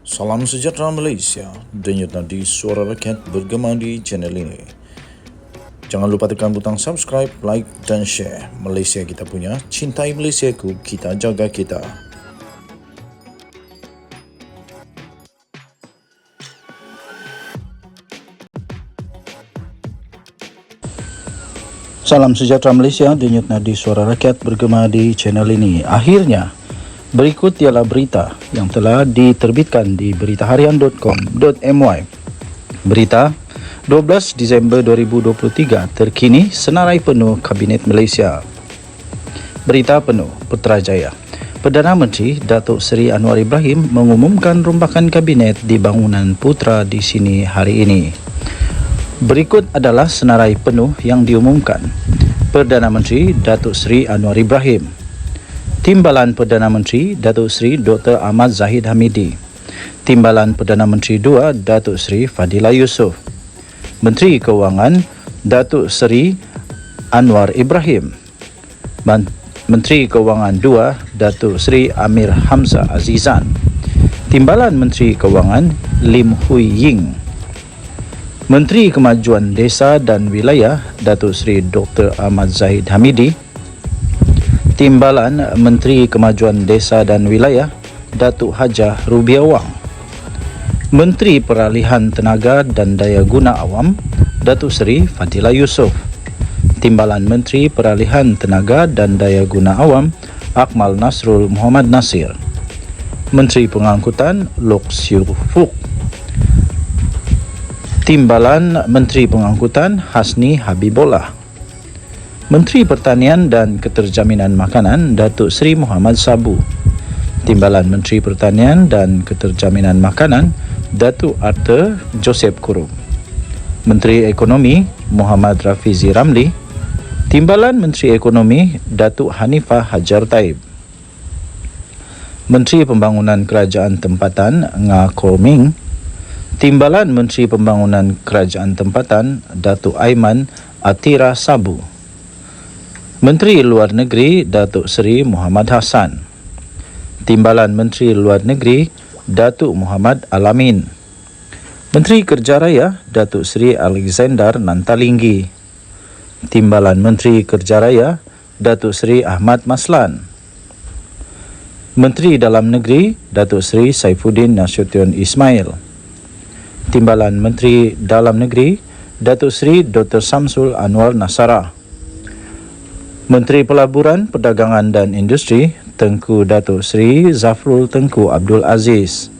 Salam sejahtera Malaysia, denyut nadi suara rakyat bergema di channel ini. Jangan lupa tekan butang subscribe, like dan share. Malaysia kita punya, cintai Malaysiaku, kita jaga kita. Salam sejahtera Malaysia, denyut nadi suara rakyat bergema di channel ini. Akhirnya, berikut ialah berita yang telah diterbitkan di beritaharian.com.my. Berita 12 Disember 2023 terkini senarai penuh Kabinet Malaysia. Berita penuh Putrajaya. Perdana Menteri Datuk Seri Anwar Ibrahim mengumumkan rombakan Kabinet di bangunan Putra di sini hari ini. Berikut adalah senarai penuh yang diumumkan. Perdana Menteri Datuk Seri Anwar Ibrahim. Timbalan Perdana Menteri Datuk Seri Dr. Ahmad Zahid Hamidi. Timbalan Perdana Menteri 2 Datuk Seri Fadilah Yusof. Menteri Keuangan Datuk Seri Anwar Ibrahim. Menteri Keuangan 2 Datuk Seri Amir Hamzah Azizan. Timbalan Menteri Keuangan Lim Hui Ying. Menteri Kemajuan Desa dan Wilayah Datuk Seri Dr. Ahmad Zahid Hamidi. Timbalan Menteri Kemajuan Desa dan Wilayah Datuk Hajah Rubiah Wang. Menteri Peralihan Tenaga dan Daya Guna Awam Datuk Seri Fadilah Yusof. Timbalan Menteri Peralihan Tenaga dan Daya Guna Awam Akmal Nasrul Muhammad Nasir. Menteri Pengangkutan Lok Siu Fuk. Timbalan Menteri Pengangkutan Hasni Habibullah. Menteri Pertanian dan Keterjaminan Makanan Datuk Seri Muhammad Sabu. Timbalan Menteri Pertanian dan Keterjaminan Makanan Datuk Arthur Joseph Kurum. Menteri Ekonomi Muhammad Rafizi Ramli. Timbalan Menteri Ekonomi Datuk Hanifah Hajar Taib. Menteri Pembangunan Kerajaan Tempatan Nga Ko Ming. Timbalan Menteri Pembangunan Kerajaan Tempatan Datuk Aiman Atira Sabu. Menteri Luar Negeri Datuk Seri Muhammad Hassan. Timbalan Menteri Luar Negeri Datuk Muhammad Alamin. Menteri Kerja Raya Datuk Seri Alexander Nantalinggi. Timbalan Menteri Kerja Raya Datuk Seri Ahmad Maslan. Menteri Dalam Negeri Datuk Seri Saifuddin Nasution Ismail. Timbalan Menteri Dalam Negeri Datuk Seri Dr. Samsul Anwar Nasara. Menteri Pelaburan, Perdagangan dan Industri Tengku Datuk Seri Zafrul Tengku Abdul Aziz.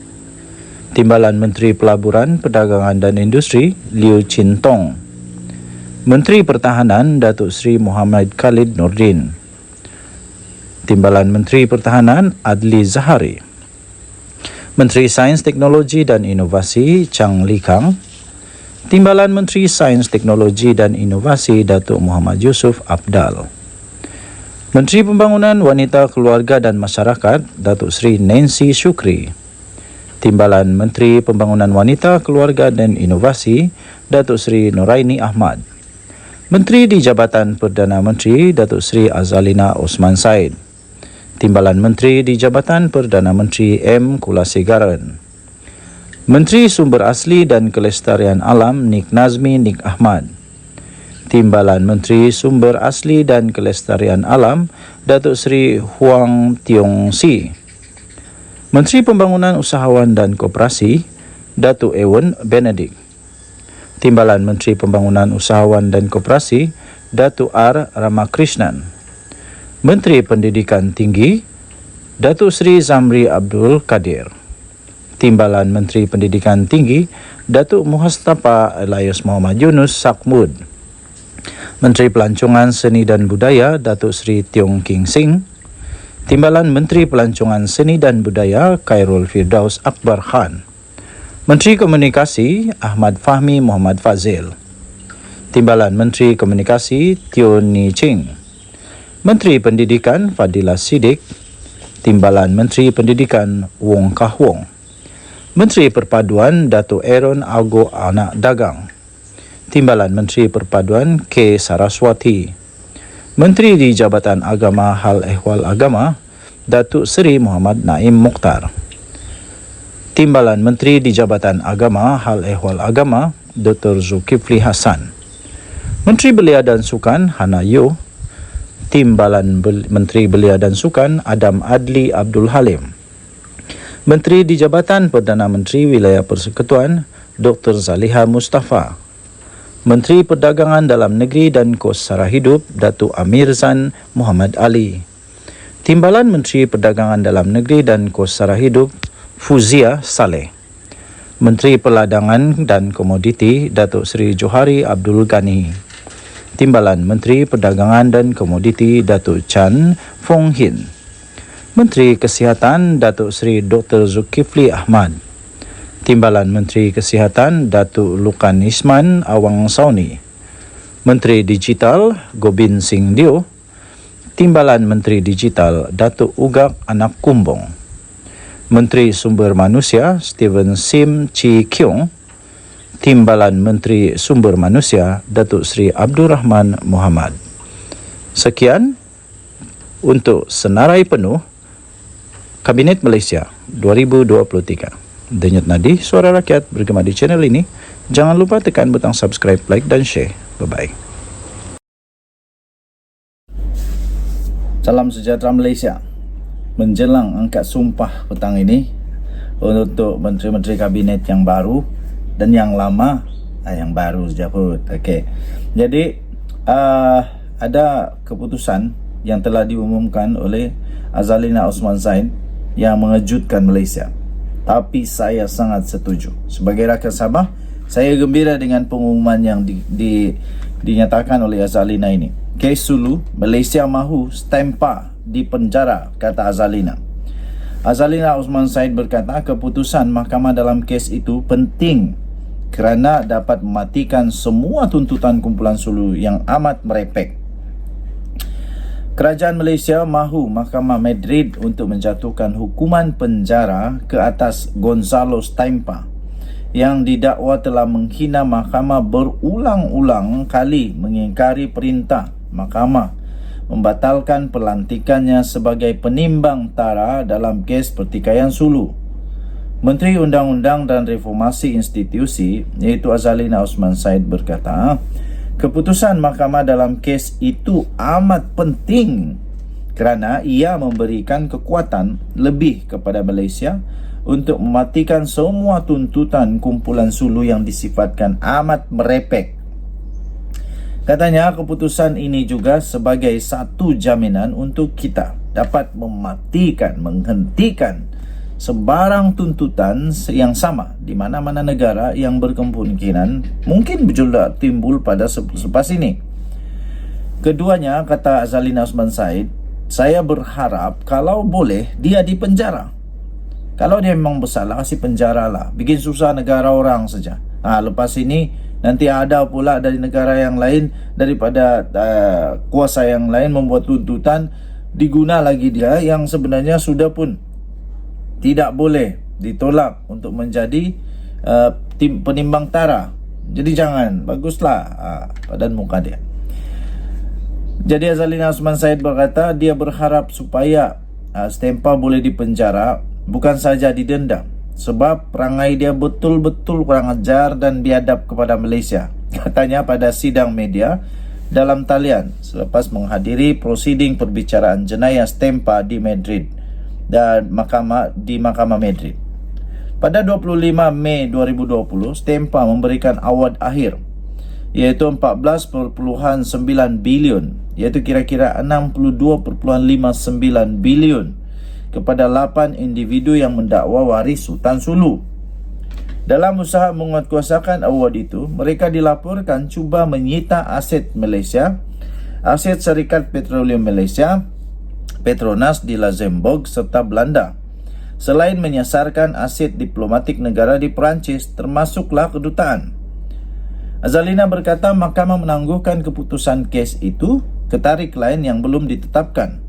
Timbalan Menteri Pelaburan, Perdagangan dan Industri Liu Chin Tong. Menteri Pertahanan Datuk Seri Muhammad Khalid Nordin. Timbalan Menteri Pertahanan Adli Zahari. Menteri Sains Teknologi dan Inovasi Chang Li Kang. Timbalan Menteri Sains Teknologi dan Inovasi Datuk Muhammad Yusuf Abdal. Menteri Pembangunan Wanita Keluarga dan Masyarakat Datuk Seri Nancy Shukri. Timbalan Menteri Pembangunan Wanita Keluarga dan Inovasi Datuk Seri Noraini Ahmad. Menteri di Jabatan Perdana Menteri Datuk Seri Azalina Osman Said. Timbalan Menteri di Jabatan Perdana Menteri M. Kulasegaran. Menteri Sumber Asli dan Kelestarian Alam Nik Nazmi Nik Ahmad. Timbalan Menteri Sumber Asli dan Kelestarian Alam Datuk Seri Huang Tiong Si. Menteri Pembangunan Usahawan dan Koperasi Datuk Ewan Benedict. Timbalan Menteri Pembangunan Usahawan dan Koperasi Datuk R. Ramakrishnan. Menteri Pendidikan Tinggi Datuk Seri Zamri Abdul Kadir. Timbalan Menteri Pendidikan Tinggi Datuk Muhastafa Elias Muhammad Yunus Sakmud. Menteri Pelancongan Seni dan Budaya Datuk Seri Tiong King Sing. Timbalan Menteri Pelancongan Seni dan Budaya Khairul Firdaus Akbar Khan. Menteri Komunikasi Ahmad Fahmi Muhammad Fazil. Timbalan Menteri Komunikasi Teo Ni Ching. Menteri Pendidikan Fadilah Siddiq. Timbalan Menteri Pendidikan Wong Kah Wong. Menteri Perpaduan Datuk Aaron Algo Anak Dagang. Timbalan Menteri Perpaduan K. Saraswati. Menteri di Jabatan Agama Hal Ehwal Agama Datuk Seri Muhammad Naim Mokhtar. Timbalan Menteri di Jabatan Agama Hal Ehwal Agama Dr. Zulkifli Hasan. Menteri Belia dan Sukan Hana Yo. Timbalan Menteri Belia dan Sukan Adam Adli Abdul Halim. Menteri di Jabatan Perdana Menteri Wilayah Persekutuan Dr. Zaliha Mustafa. Menteri Perdagangan Dalam Negeri dan Kos Sara Hidup Datuk Amir Zan Muhammad Ali. Timbalan Menteri Perdagangan Dalam Negeri dan Kos Sara Hidup Fuzia Saleh. Menteri Perdagangan dan Komoditi Datuk Seri Johari Abdul Ghani. Timbalan Menteri Perdagangan dan Komoditi Datuk Chan Fong Hin. Menteri Kesihatan Datuk Seri Dr. Zulkifli Ahmad. Timbalan Menteri Kesihatan Datuk Lukan Isman Awang Sauni. Menteri Digital Gobind Singh Dio. Timbalan Menteri Digital Datuk Ugak Anak Kumbong. Menteri Sumber Manusia Steven Sim Chi Kiong. Timbalan Menteri Sumber Manusia Datuk Seri Abdul Rahman Muhammad. Sekian untuk senarai penuh Kabinet Malaysia 2023. Denyut nadi suara rakyat bergema di channel ini. Jangan lupa tekan butang subscribe, like dan share. Bye-bye. Salam sejahtera Malaysia. Menjelang angkat sumpah petang ini untuk menteri-menteri kabinet yang baru dan yang lama, yang baru saja pun. Okey. Jadi ada keputusan yang telah diumumkan oleh Azalina Osman Zaid yang mengejutkan Malaysia. Tapi saya sangat setuju. Sebagai rakyat Sabah, saya gembira dengan pengumuman yang dinyatakan oleh Azalina ini. Kes Sulu, Malaysia mahu stempa di penjara, kata Azalina. Azalina Osman Zaid berkata keputusan mahkamah dalam kes itu penting kerana dapat mematikan semua tuntutan kumpulan Sulu yang amat merepek. Kerajaan Malaysia mahu Mahkamah Madrid untuk menjatuhkan hukuman penjara ke atas Gonzalo Stempa yang didakwa telah menghina mahkamah berulang-ulang kali, mengingkari perintah mahkamah membatalkan pelantikannya sebagai penimbang tara dalam kes pertikaian Sulu. Menteri Undang-Undang dan Reformasi Institusi iaitu Azalina Osman Zaid berkata, keputusan mahkamah dalam kes itu amat penting kerana ia memberikan kekuatan lebih kepada Malaysia untuk mematikan semua tuntutan kumpulan Sulu yang disifatkan amat merepek. Katanya keputusan ini juga sebagai satu jaminan untuk kita dapat mematikan, menghentikan sebarang tuntutan yang sama di mana-mana negara yang berkemungkinan mungkin berjulak timbul pada selepas ini. Keduanya, kata Azalina Osman Zaid, saya berharap kalau boleh dia dipenjara. Kalau dia memang bersalah, kasih penjara lah. Bikin susah negara orang saja. Lepas ini nanti ada pula dari negara yang lain, daripada kuasa yang lain membuat tuntutan, diguna lagi dia yang sebenarnya sudah pun tidak boleh ditolak untuk menjadi penimbang tara. Jadi jangan, baguslah padan muka dia. Jadi Azalina Osman Zaid berkata dia berharap supaya Stempa boleh dipenjara, bukan saja didenda, sebab perangai dia betul-betul kurang ajar dan biadab kepada Malaysia. Katanya pada sidang media dalam talian selepas menghadiri prosiding perbicaraan jenayah Stempa di Madrid dan di Mahkamah Madrid. Pada 25 Mei 2020, Stempa memberikan award akhir iaitu 14.9 bilion, iaitu kira-kira 62.59 bilion kepada 8 individu yang mendakwa waris Sultan Sulu. Dalam usaha menguatkuasakan award itu, mereka dilaporkan cuba menyita aset Malaysia, aset Syarikat Petroleum Malaysia, Petronas di Luxembourg serta Belanda, selain menyasarkan aset diplomatik negara di Perancis termasuklah kedutaan. Azalina berkata mahkamah menangguhkan keputusan kes itu ke tarikh lain yang belum ditetapkan.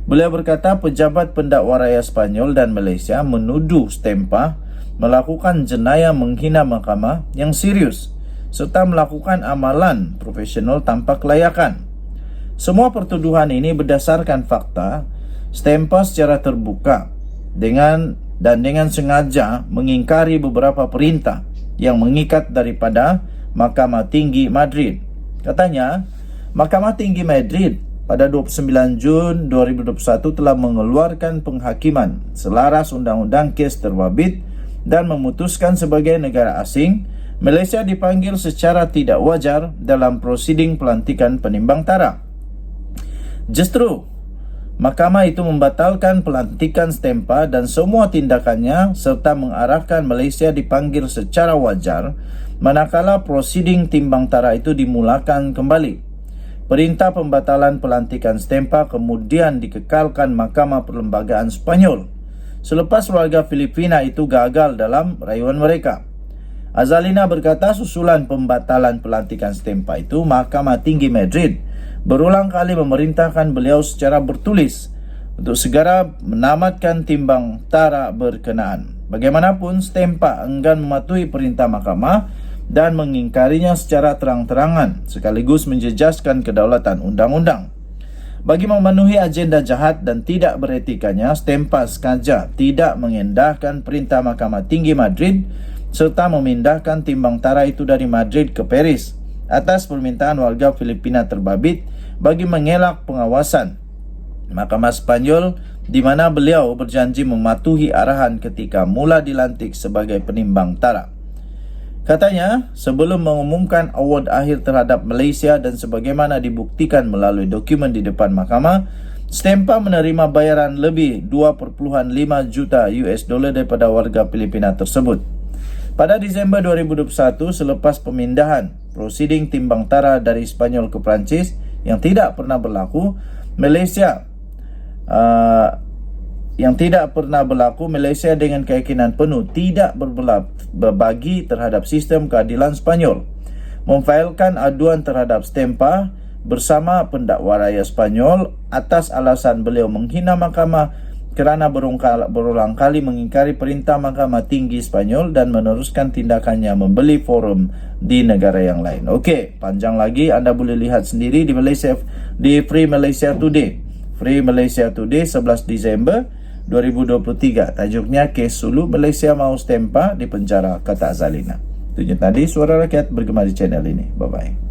Beliau berkata pejabat pendakwa raya Spanyol dan Malaysia menuduh Stempa melakukan jenayah menghina mahkamah yang serius serta melakukan amalan profesional tanpa kelayakan. Semua pertuduhan ini berdasarkan fakta Stempa secara terbuka dengan dan dengan sengaja mengingkari beberapa perintah yang mengikat daripada Mahkamah Tinggi Madrid. Katanya, Mahkamah Tinggi Madrid pada 29 Jun 2021 telah mengeluarkan penghakiman selaras undang-undang kes terbabit dan memutuskan sebagai negara asing, Malaysia dipanggil secara tidak wajar dalam prosiding pelantikan penimbang tara. Justru, mahkamah itu membatalkan pelantikan Stempa dan semua tindakannya serta mengarahkan Malaysia dipanggil secara wajar manakala prosiding timbang tara itu dimulakan kembali. Perintah pembatalan pelantikan Stempa kemudian dikekalkan Mahkamah Perlembagaan Spanyol selepas warga Filipina itu gagal dalam rayuan mereka. Azalina berkata susulan pembatalan pelantikan Stempa itu, Mahkamah Tinggi Madrid berulang kali memerintahkan beliau secara bertulis untuk segera menamatkan timbang tara berkenaan. Bagaimanapun, Stempa enggan mematuhi perintah mahkamah dan mengingkarinya secara terang-terangan sekaligus menjejaskan kedaulatan undang-undang. Bagi memenuhi agenda jahat dan tidak beretikanya, Stempa sengaja tidak mengendahkan perintah Mahkamah Tinggi Madrid serta memindahkan timbang tara itu dari Madrid ke Paris atas permintaan warga Filipina terbabit bagi mengelak pengawasan Mahkamah Spanyol, di mana beliau berjanji mematuhi arahan ketika mula dilantik sebagai penimbang tara. Katanya, sebelum mengumumkan award akhir terhadap Malaysia dan sebagaimana dibuktikan melalui dokumen di depan mahkamah, Stempa menerima bayaran lebih 2.5 juta US dollar daripada warga Filipina tersebut. Pada Disember 2021, selepas pemindahan prosiding timbang tara dari Spanyol ke Perancis yang tidak pernah berlaku, Malaysia dengan keyakinan penuh tidak berbagi terhadap sistem keadilan Spanyol, memfailkan aduan terhadap Stempa bersama pendakwa raya Spanyol atas alasan beliau menghina mahkamah kerana berulang kali mengingkari perintah Mahkamah Tinggi Spanyol dan meneruskan tindakannya membeli forum di negara yang lain. Okey, panjang lagi, anda boleh lihat sendiri di Malaysia, di Free Malaysia Today. Free Malaysia Today 11 Disember 2023. Tajuknya, Kes Sulu Malaysia Mau Stempa di penjara, kata Azalina. Itu tadi Suara Rakyat bergema di channel ini. Bye-bye.